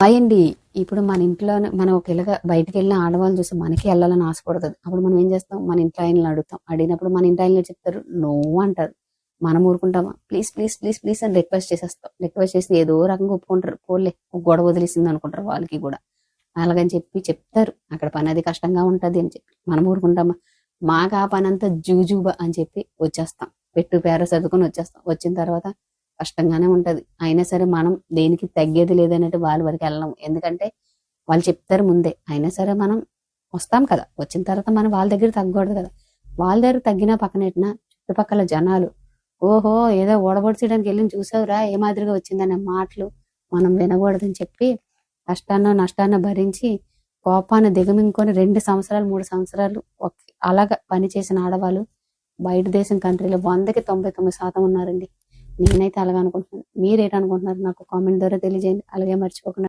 అయ్యండి. ఇప్పుడు మన ఇంట్లోనే మనం ఒక ఇలాగా బయటికి వెళ్ళిన ఆడవాళ్ళు చూసి మనకి వెళ్ళాలని ఆశపడుతుంది. అప్పుడు మనం ఏం చేస్తాం, మన ఇంట్లో ఆయనని అడుగుతాం. అడిగినప్పుడు మన ఇంట్లో ఆయనలు చెప్తారు నో అంటారు. మనం ఊరుకుంటామా, ప్లీజ్ ప్లీజ్ ప్లీజ్ ప్లీజ్ అని రిక్వెస్ట్ చేసేస్తాం. రిక్వెస్ట్ చేసి ఏదో రకంగా ఒప్పుకుంటారు. పోలే గొడవ వదిలేసింది అనుకుంటారు వాళ్ళకి కూడా. అలాగని చెప్పి చెప్తారు అక్కడ పని అది కష్టంగా ఉంటది అని చెప్పి. మనం ఊరుకుంటామా, మాకు ఆ పని అంతా జూజూబా అని చెప్పి వచ్చేస్తాం. పెట్టు పేర సర్దుకొని వచ్చేస్తాం. వచ్చిన తర్వాత కష్టంగానే ఉంటది. అయినా సరే మనం దేనికి తగ్గేది లేదన్నట్టు వాళ్ళ వరకు వెళ్ళము. ఎందుకంటే వాళ్ళు చెప్తారు ముందే. అయినా సరే మనం వస్తాం కదా, వచ్చిన తర్వాత మనం వాళ్ళ దగ్గర తగ్గకూడదు కదా. వాళ్ళ దగ్గర తగ్గినా పక్కనెట్టినా చుట్టుపక్కల జనాలు ఓహో ఏదో ఓడబొడిచడానికి వెళ్ళి చూసావురా ఏ మాదిరిగా వచ్చిందనే మాటలు మనం వినకూడదని చెప్పి కష్టాన్నో నష్టాన్నో భరించి కోపాన్ని దిగమింగుకొని 2 సంవత్సరాలు 3 సంవత్సరాలు అలాగా పనిచేసిన ఆడవాళ్ళు బయట దేశం కంట్రీలో 100కి 99% ఉన్నారండి. నేనైతే అలాగ అనుకుంటున్నాను. మీరేటనుకుంటున్నారు నాకు కామెంట్ ద్వారా తెలియజేయండి. అలాగే మర్చిపోకుండా